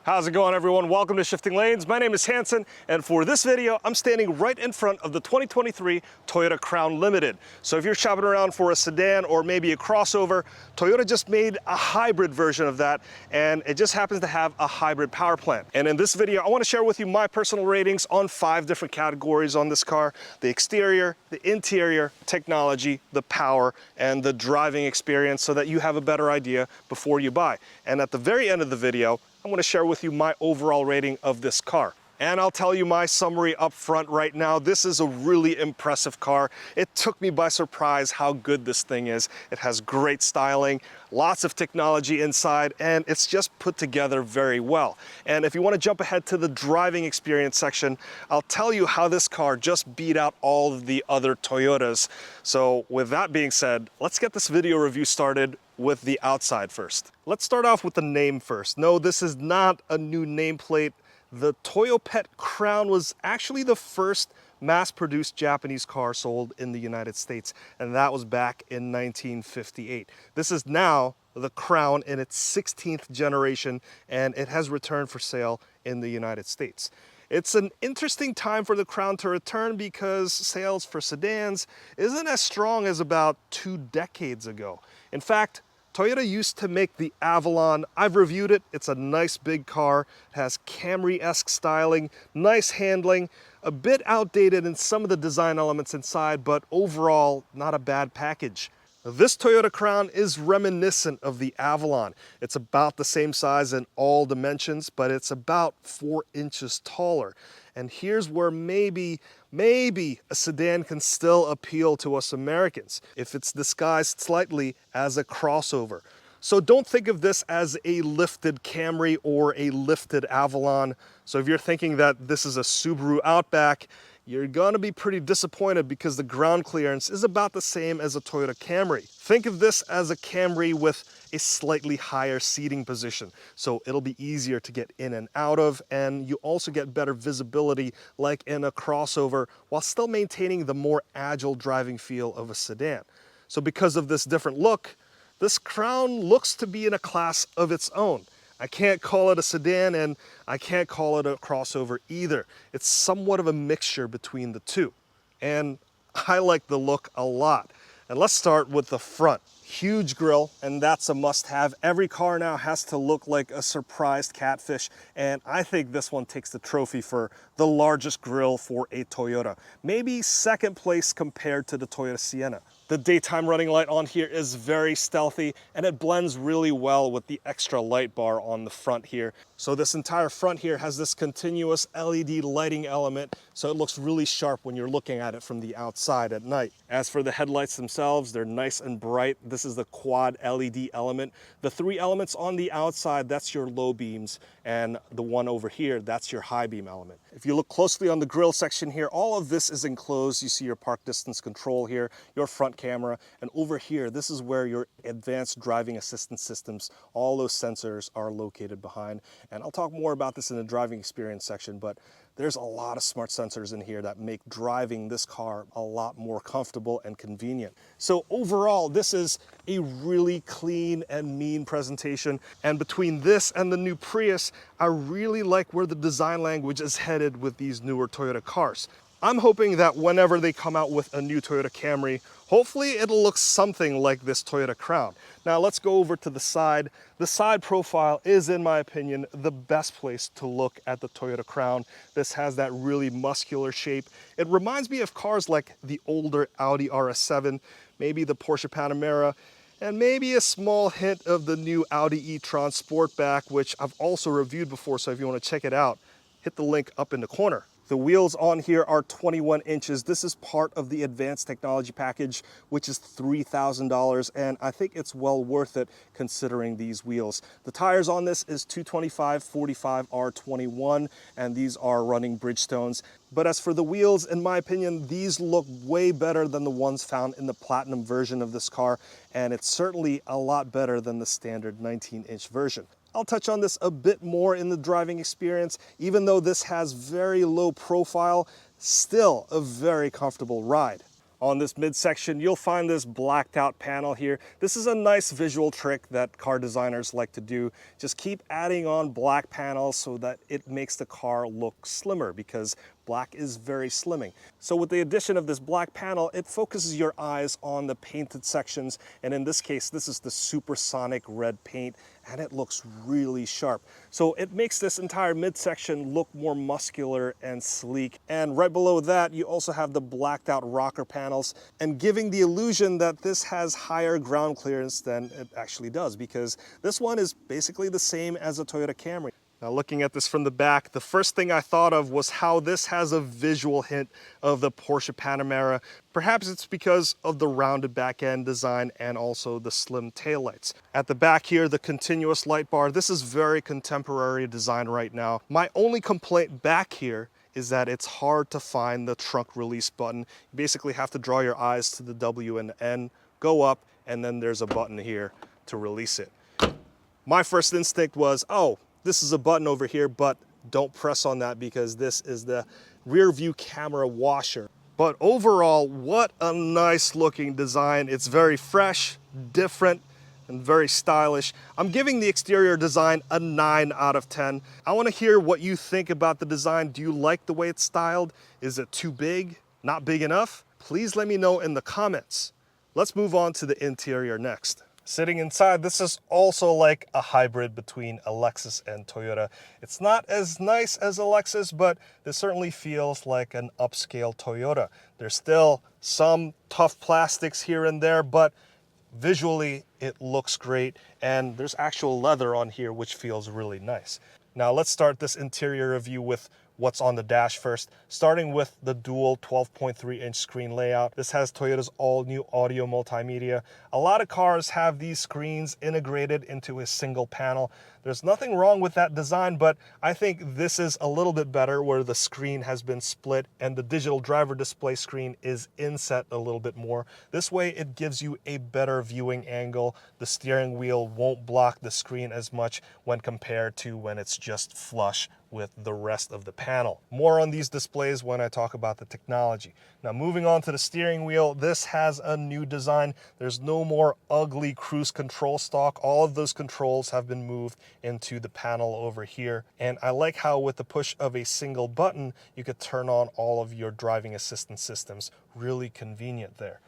How's it going, everyone? Welcome to Shifting Lanes. My name is Hanson, and for this video, I'm standing right in front of the 2023 Toyota Crown Limited. So if you're shopping around for a sedan or maybe a crossover, Toyota just made a hybrid version of that, and it just happens to have a hybrid power plant. And in this video, I want to share with you my personal ratings on 5 different categories on this car: the exterior, the interior, technology, the power, and the driving experience, so that you have a better idea before you buy. And at the very end of the video, I'm going to share with you my overall rating of this car. And I'll tell you my summary up front right now. This is a really impressive car. It took me by surprise how good this thing is. It has great styling, lots of technology inside, and it's just put together very well. And if you want to jump ahead to the driving experience section, I'll tell you how this car just beat out all of the other Toyotas. So with that being said, let's get this video review started with the outside first. Let's start off with the name first. No, this is not a new nameplate. The Toyopet Crown was actually the first mass-produced Japanese car sold in the United States, and that was back in 1958. This is now the Crown in its 16th generation, and it has returned for sale in the United States. It's an interesting time for the Crown to return because sales for sedans isn't as strong as about 2 decades ago. In fact, Toyota used to make the Avalon. I've reviewed it. It's a nice big car. It has Camry-esque styling, nice handling, a bit outdated in some of the design elements inside, but overall, not a bad package. This Toyota Crown is reminiscent of the Avalon. It's about the same size in all dimensions, but it's about 4 inches taller. And here's where maybe a sedan can still appeal to us Americans if it's disguised slightly as a crossover. So don't think of this as a lifted Camry or a lifted Avalon. So if you're thinking that this is a Subaru Outback, you're gonna be pretty disappointed because the ground clearance is about the same as a Toyota Camry. Think of this as a Camry with a slightly higher seating position, so it'll be easier to get in and out of, and you also get better visibility like in a crossover while still maintaining the more agile driving feel of a sedan. So because of this different look, this Crown looks to be in a class of its own. I can't call it a sedan and I can't call it a crossover either. It's somewhat of a mixture between the two. And I like the look a lot. And let's start with the front. Huge grille, and that's a must-have. Every car now has to look like a surprised catfish, and I think this one takes the trophy for the largest grille for a Toyota. Maybe second place compared to the Toyota Sienna. The daytime running light on here is very stealthy, and it blends really well with the extra light bar on the front here. So this entire front here has this continuous LED lighting element, so it looks really sharp when you're looking at it from the outside at night. As for the headlights themselves, they're nice and bright. This is the quad LED element. The 3 elements on the outside, that's your low beams, and the one over here, that's your high beam element. If you look closely on the grille section here, all of this is enclosed. You see your park distance control here, your front camera, and over here, this is where your advanced driving assistance systems, all those sensors are located behind. And I'll talk more about this in the driving experience section, but there's a lot of smart sensors in here that make driving this car a lot more comfortable and convenient. So overall, this is a really clean and mean presentation. And between this and the new Prius, I really like where the design language is headed with these newer Toyota cars. I'm hoping that whenever they come out with a new Toyota Camry, hopefully it'll look something like this Toyota Crown. Now let's go over to the side. The side profile is, in my opinion, the best place to look at the Toyota Crown. This has that really muscular shape. It reminds me of cars like the older Audi RS7, maybe the Porsche Panamera, and maybe a small hint of the new Audi e-tron Sportback, which I've also reviewed before, so if you want to check it out, hit the link up in the corner. The wheels on here are 21 inches. This is part of the advanced technology package, which is $3,000, and I think it's well worth it considering these wheels. The tires on this is 225/45 R21, and these are running Bridgestones. But as for the wheels, in my opinion, these look way better than the ones found in the Platinum version of this car, and it's certainly a lot better than the standard 19-inch version. I'll touch on this a bit more in the driving experience. Even though this has very low profile, still a very comfortable ride. On this midsection, you'll find this blacked out panel here. This is a nice visual trick that car designers like to do. Just keep adding on black panels so that it makes the car look slimmer, because black is very slimming. So with the addition of this black panel, it focuses your eyes on the painted sections. And in this case, this is the supersonic red paint, and it looks really sharp. So it makes this entire midsection look more muscular and sleek. And right below that, you also have the blacked out rocker panels, and giving the illusion that this has higher ground clearance than it actually does, because this one is basically the same as a Toyota Camry. Now, looking at this from the back, the first thing I thought of was how this has a visual hint of the Porsche Panamera. Perhaps it's because of the rounded back end design and also the slim taillights. At the back here, the continuous light bar, this is very contemporary design right now. My only complaint back here is that it's hard to find the trunk release button. You basically have to draw your eyes to the W and N, go up, and then there's a button here to release it. My first instinct was, oh, this is a button over here, but don't press on that because this is the rear view camera washer. But overall, what a nice looking design. It's very fresh, different, and very stylish. I'm giving the exterior design a 9 out of 10. I want to hear what you think about the design. Do you like the way it's styled? Is it too big? Not big enough? Please let me know in the comments. Let's move on to the interior next. Sitting inside, this is also like a hybrid between a Lexus and Toyota. It's not as nice as a Lexus, but this certainly feels like an upscale Toyota. There's still some tough plastics here and there, but visually it looks great, and there's actual leather on here, which feels really nice. Now let's start this interior review with what's on the dash first, starting with the dual 12.3-inch screen layout. This has Toyota's all-new audio multimedia. A lot of cars have these screens integrated into a single panel. There's nothing wrong with that design, but I think this is a little bit better, where the screen has been split and the digital driver display screen is inset a little bit more. This way it gives you a better viewing angle. The steering wheel won't block the screen as much when compared to when it's just flush with the rest of the panel. More on these displays when I talk about the technology. Now, moving on to the steering wheel, this has a new design. There's no more ugly cruise control stalk. All of those controls have been moved into the panel over here. And I like how with the push of a single button, you could turn on all of your driving assistance systems. Really convenient there.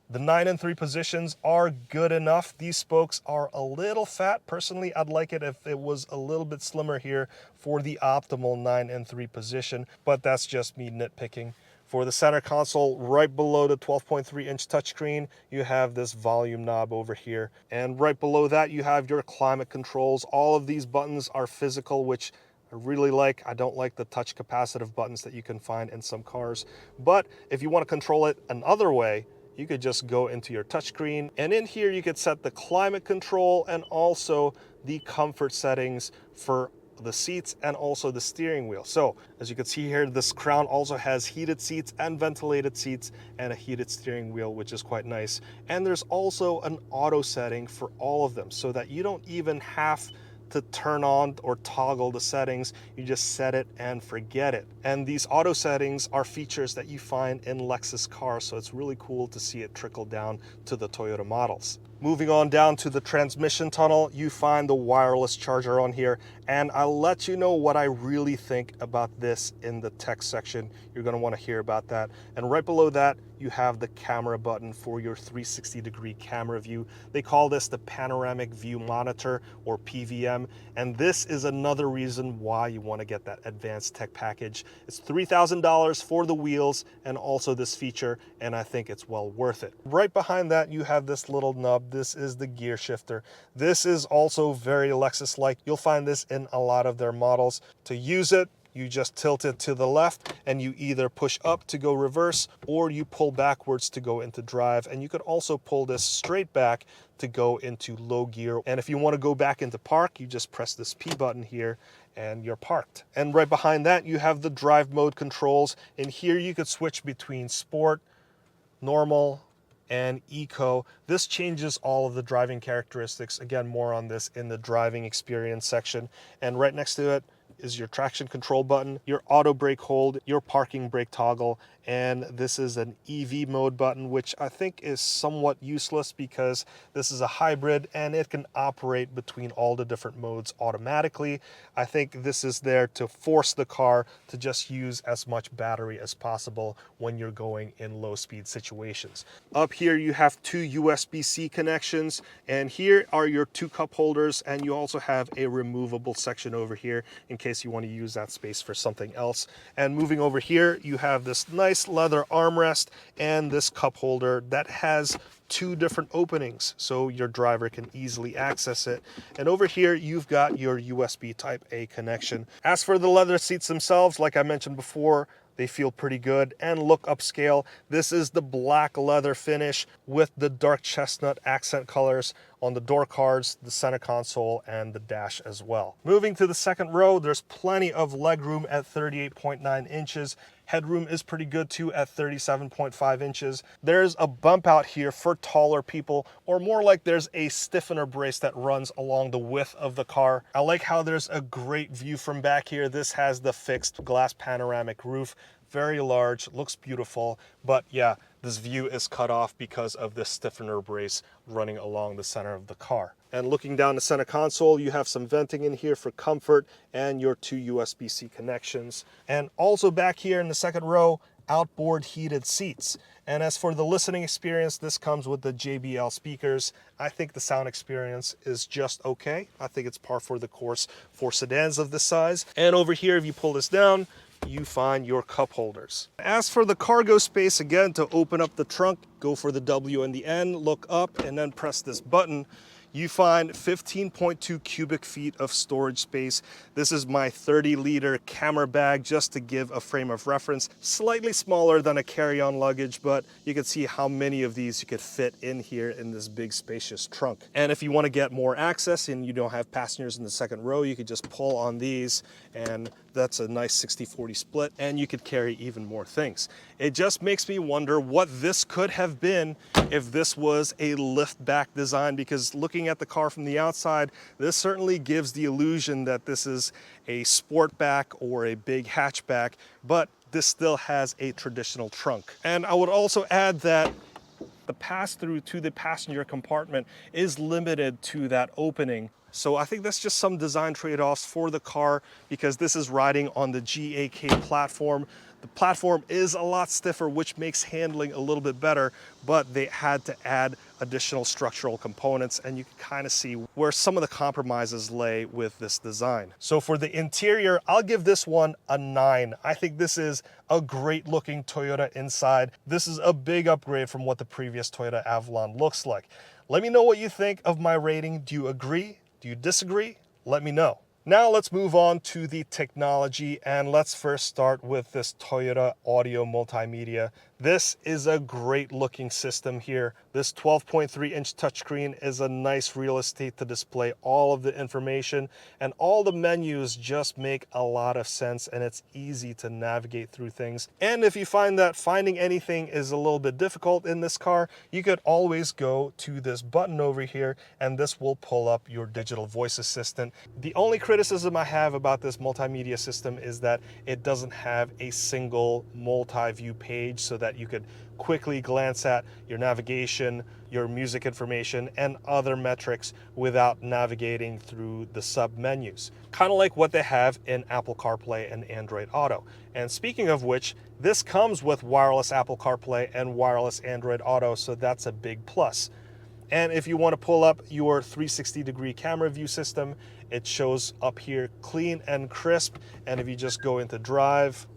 The 9 and 3 positions are good enough. These spokes are a little fat. Personally, I'd like it if it was a little bit slimmer here for the optimal 9 and 3 position, but that's just me nitpicking. For the center console, right below the 12.3-inch touchscreen, you have this volume knob over here. And right below that, you have your climate controls. All of these buttons are physical, which I really like. I don't like the touch capacitive buttons that you can find in some cars. But if you want to control it another way, you could just go into your touchscreen, and in here you could set the climate control and also the comfort settings for the seats and also the steering wheel. So as you can see here, this Crown also has heated seats and ventilated seats and a heated steering wheel, which is quite nice. And there's also an auto setting for all of them, so that you don't even have to turn on or toggle the settings. You just set it and forget it. And these auto settings are features that you find in Lexus cars, so it's really cool to see it trickle down to the Toyota models. Moving on down to the transmission tunnel, you find the wireless charger on here, and I'll let you know what I really think about this in the tech section. You're going to want to hear about that. And right below that, you have the camera button for your 360-degree camera view. They call this the Panoramic View Monitor, or PVM, and this is another reason why you want to get that advanced tech package. It's $3,000 for the wheels and also this feature, and I think it's well worth it. Right behind that, you have this little nub. This is the gear shifter. This is also very Lexus-like. You'll find this in a lot of their models. To use it, you just tilt it to the left and you either push up to go reverse or you pull backwards to go into drive. And you could also pull this straight back to go into low gear. And if you want to go back into park, you just press this P button here and you're parked. And right behind that, you have the drive mode controls. In here, you could switch between sport, normal, and eco. This changes all of the driving characteristics. Again, more on this in the driving experience section. And right next to it is your traction control button, your auto brake hold, your parking brake toggle, and this is an EV mode button, which I think is somewhat useless because this is a hybrid and it can operate between all the different modes automatically. I think this is there to force the car to just use as much battery as possible when you're going in low speed situations. Up here you have two USB-C connections, and here are your two cup holders, and you also have a removable section over here in case you want to use that space for something else. And moving over here, you have this nice leather armrest and this cup holder that has two different openings so your driver can easily access it. And over here you've got your USB type A connection. As for the leather seats themselves, like I mentioned before, they feel pretty good and look upscale. This is the black leather finish with the dark chestnut accent colors on the door cards, the center console, and the dash as well. Moving to the second row, there's plenty of legroom at 38.9 inches. Headroom is pretty good too at 37.5 inches. There's a bump out here for taller people, or more like there's a stiffener brace that runs along the width of the car. I like how there's a great view from back here. This has the fixed glass panoramic roof. Very large, looks beautiful, but yeah, this view is cut off because of this stiffener brace running along the center of the car. And looking down the center console, you have some venting in here for comfort and your two USB-C connections. And also back here in the second row, outboard heated seats. And as for the listening experience, this comes with the JBL speakers. I think the sound experience is just okay. I think it's par for the course for sedans of this size. And over here, if you pull this down, you find your cup holders. As for the cargo space, again, to open up the trunk, go for the W and the N, look up, and then press this button. You find 15.2 cubic feet of storage space. This is my 30-liter camera bag, just to give a frame of reference. Slightly smaller than a carry-on luggage, but you can see how many of these you could fit in here in this big spacious trunk. And if you want to get more access and you don't have passengers in the second row, you could just pull on these, and that's a nice 60-40 split, and you could carry even more things. It just makes me wonder what this could have been if this was a lift back design, because looking at the car from the outside, this certainly gives the illusion that this is a sportback or a big hatchback, but this still has a traditional trunk. And I would also add that the pass-through to the passenger compartment is limited to that opening. So I think that's just some design trade-offs for the car, because this is riding on the GAK platform. The platform is a lot stiffer, which makes handling a little bit better, but they had to add additional structural components, and you can kind of see where some of the compromises lay with this design. So for the interior, I'll give this one a 9. I think this is a great looking Toyota inside. This is a big upgrade from what the previous Toyota Avalon looks like. Let me know what you think of my rating. Do you agree? Do you disagree? Let me know. Now let's move on to the technology, and let's first start with this Toyota audio multimedia. This is a great looking system here. This 12.3-inch touchscreen is a nice real estate to display all of the information, and all the menus just make a lot of sense, and it's easy to navigate through things. And if you find that finding anything is a little bit difficult in this car, you could always go to this button over here, and this will pull up your digital voice assistant. The only criticism I have about this multimedia system is that it doesn't have a single multi-view page so that you could quickly glance at your navigation, your music information, and other metrics without navigating through the sub menus. Kind of like what they have in Apple CarPlay and Android Auto. And speaking of which, this comes with wireless Apple CarPlay and wireless Android Auto, so that's a big plus. And if you want to pull up your 360-degree camera view system, it shows up here clean and crisp. And if you just go into drive,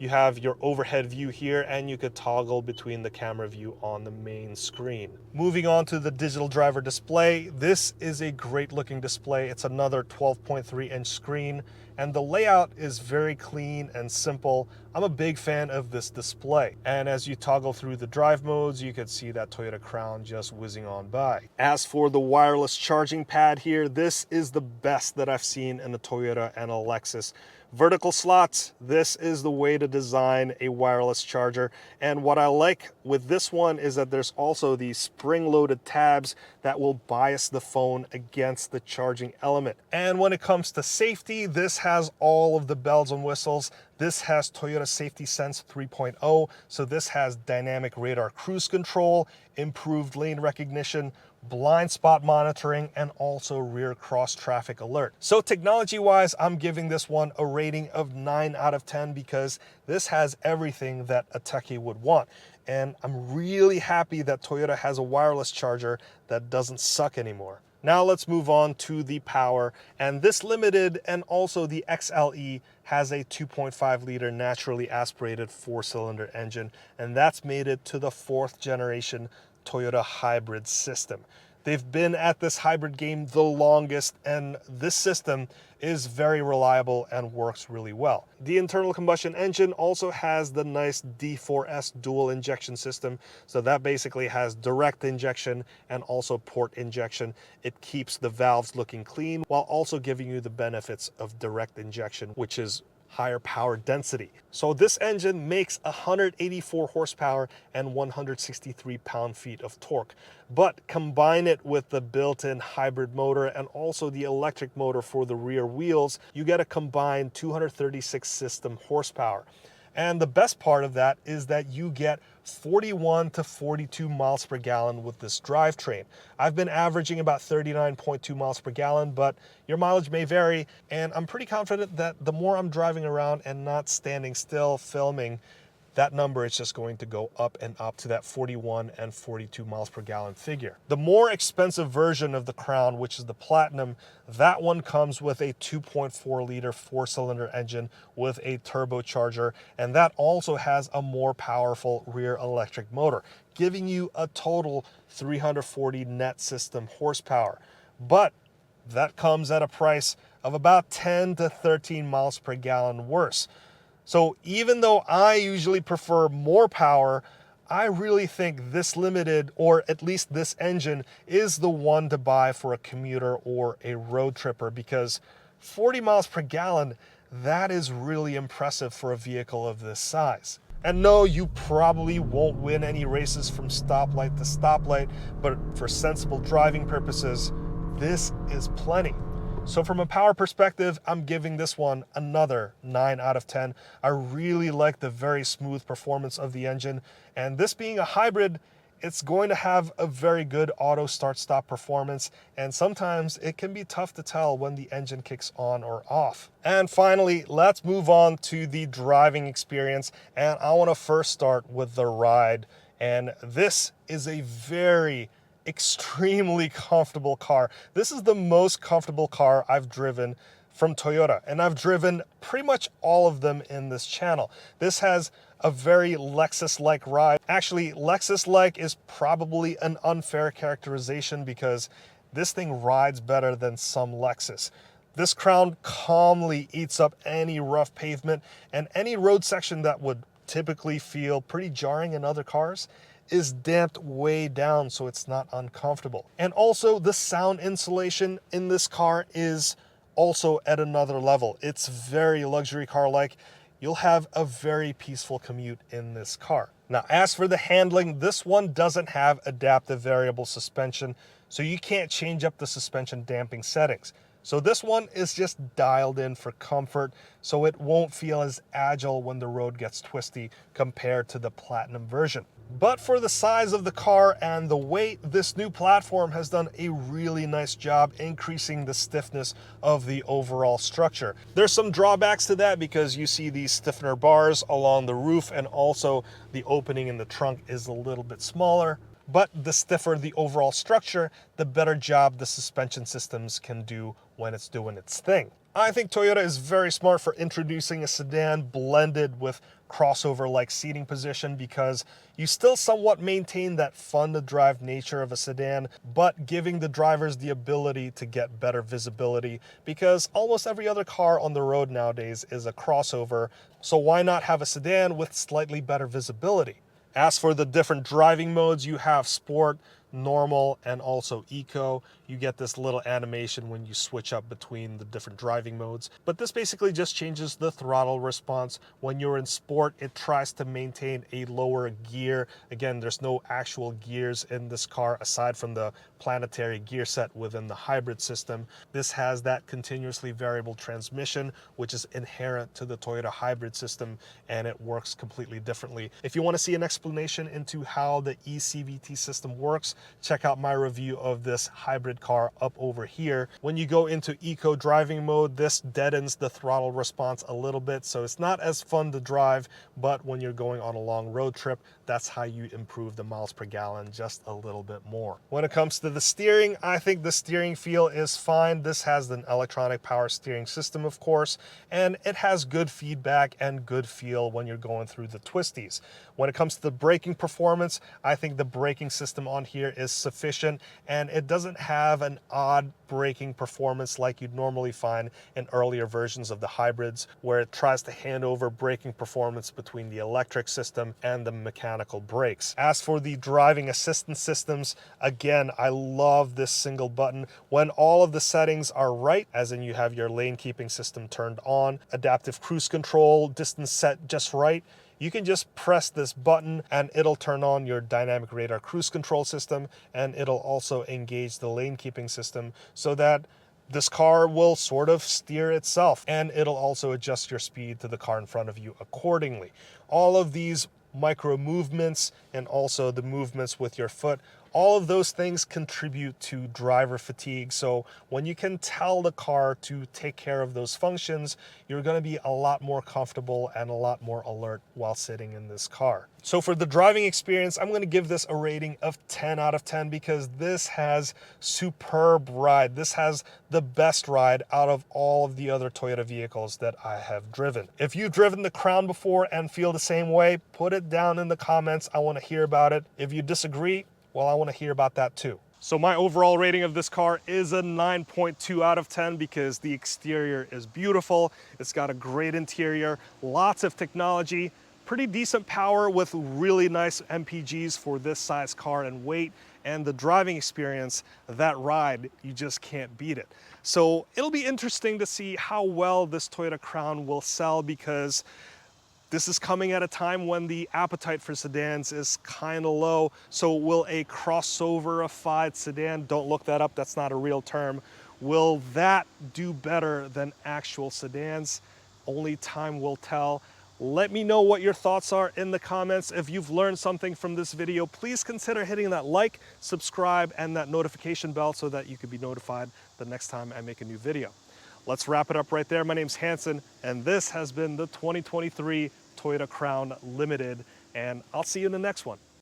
you have your overhead view here, and you could toggle between the camera view on the main screen. Moving on to the digital driver display, this is a great looking display. It's another 12.3-inch screen, and the layout is very clean and simple. I'm a big fan of this display. And as you toggle through the drive modes, you can see that Toyota Crown just whizzing on by. As for the wireless charging pad here, this is the best that I've seen in a Toyota and a Lexus. Vertical slots, this is the way to design a wireless charger. And what I like with this one is that there's also these spring-loaded tabs that will bias the phone against the charging element. And when it comes to safety, this has all of the bells and whistles. This has Toyota Safety Sense 3.0, so this has dynamic radar cruise control, improved lane recognition, blind spot monitoring, and also rear cross traffic alert. So technology-wise, I'm giving this one a rating of 9 out of 10 because this has everything that a techie would want. And I'm really happy that Toyota has a wireless charger that doesn't suck anymore. Now let's move on to the power, and this Limited and also the XLE has a 2.5 liter naturally aspirated 4-cylinder engine, and that's made it to the 4th generation Toyota hybrid system. They've been at this hybrid game the longest, and this system is very reliable and works really well. The internal combustion engine also has the nice D4S dual injection system, so that basically has direct injection and also port injection. It keeps the valves looking clean while also giving you the benefits of direct injection, which is higher power density. So this engine makes 184 horsepower and 163 pound-feet of torque. But combine it with the built-in hybrid motor and also the electric motor for the rear wheels, you get a combined 236 system horsepower. And the best part of that is that you get 41 to 42 miles per gallon with this drivetrain. I've been averaging about 39.2 miles per gallon, but your mileage may vary, and I'm pretty confident that the more I'm driving around and not standing still filming, that number is just going to go up and up to that 41 and 42 miles per gallon figure. The more expensive version of the Crown, which is the Platinum, that one comes with a 2.4 liter 4-cylinder engine with a turbocharger, and that also has a more powerful rear electric motor, giving you a total 340 net system horsepower. But that comes at a price of about 10 to 13 miles per gallon worse. So even though I usually prefer more power, I really think this Limited, or at least this engine, is the one to buy for a commuter or a road tripper, because 40 miles per gallon, that is really impressive for a vehicle of this size. And no, you probably won't win any races from stoplight to stoplight, but for sensible driving purposes, this is plenty. So from a power perspective, I'm giving this one another 9 out of 10. I really like the very smooth performance of the engine, and this being a hybrid, it's going to have a very good auto start-stop performance, and sometimes it can be tough to tell when the engine kicks on or off. And finally, let's move on to the driving experience, and I want to first start with the ride. And this is a very extremely comfortable car. This is the most comfortable car I've driven from Toyota, and I've driven pretty much all of them in this channel. This has a very Lexus-like ride. Actually, Lexus-like is probably an unfair characterization because this thing rides better than some Lexus. This Crown calmly eats up any rough pavement, and any road section that would typically feel pretty jarring in other cars is damped way down so it's not uncomfortable. And also the sound insulation in this car is also at another level. It's very luxury car-like. You'll have a very peaceful commute in this car. Now, as for the handling, this one doesn't have adaptive variable suspension, so you can't change up the suspension damping settings. So this one is just dialed in for comfort, so it won't feel as agile when the road gets twisty compared to the Platinum version. But for the size of the car and the weight, this new platform has done a really nice job increasing the stiffness of the overall structure. There's some drawbacks to that because you see these stiffener bars along the roof, and also the opening in the trunk is a little bit smaller. but the stiffer the overall structure, the better job the suspension systems can do when it's doing its thing. I think Toyota is very smart for introducing a sedan blended with crossover-like seating position, because you still somewhat maintain that fun-to-drive nature of a sedan, but giving the drivers the ability to get better visibility, because almost every other car on the road nowadays is a crossover, so why not have a sedan with slightly better visibility? As for the different driving modes, you have Sport, Normal, and also Eco. You get this little animation when you switch up between the different driving modes. But this basically just changes the throttle response. When you're in Sport, it tries to maintain a lower gear. Again, there's no actual gears in this car aside from the planetary gear set within the hybrid system. This has that continuously variable transmission, which is inherent to the Toyota hybrid system, and it works completely differently. If you want to see an explanation into how the eCVT system works, check out my review of this hybrid car up over here. When you go into eco driving mode, this deadens the throttle response a little bit, so it's not as fun to drive, but when you're going on a long road trip, that's how you improve the miles per gallon just a little bit more. When it comes to the steering, I think the steering feel is fine. This has an electronic power steering system, of course, and it has good feedback and good feel when you're going through the twisties. When it comes to the braking performance, I think the braking system on here is sufficient, and it doesn't have an odd braking performance like you'd normally find in earlier versions of the hybrids, where it tries to hand over braking performance between the electric system and the mechanical brakes. As for the driving assistance systems, again, I love this single button. When all of the settings are right, as in you have your lane keeping system turned on, adaptive cruise control, distance set just right, you can just press this button and it'll turn on your dynamic radar cruise control system, and it'll also engage the lane keeping system so that this car will sort of steer itself, and it'll also adjust your speed to the car in front of you accordingly. All of these micro movements and also the movements with your foot, all of those things contribute to driver fatigue. So when you can tell the car to take care of those functions, you're going to be a lot more comfortable and a lot more alert while sitting in this car. So for the driving experience, I'm going to give this a rating of 10 out of 10 because this has superb ride. This has the best ride out of all of the other Toyota vehicles that I have driven. If you've driven the Crown before and feel the same way, put it down in the comments. I want to hear about it. If you disagree, well, I want to hear about that too. So my overall rating of this car is a 9.2 out of 10 because the exterior is beautiful. It's got a great interior, lots of technology, pretty decent power with really nice MPGs for this size car and weight, and the driving experience, that ride, you just can't beat it. So it'll be interesting to see how well this Toyota Crown will sell, because this is coming at a time when the appetite for sedans is kind of low. So will a crossover-ified sedan, don't look that up, that's not a real term, will that do better than actual sedans? Only time will tell. Let me know what your thoughts are in the comments. If you've learned something from this video, please consider hitting that like, subscribe, and that notification bell so that you can be notified the next time I make a new video. Let's wrap it up right there. My name's Hanson, and this has been the 2023 Toyota Crown Limited, and I'll see you in the next one.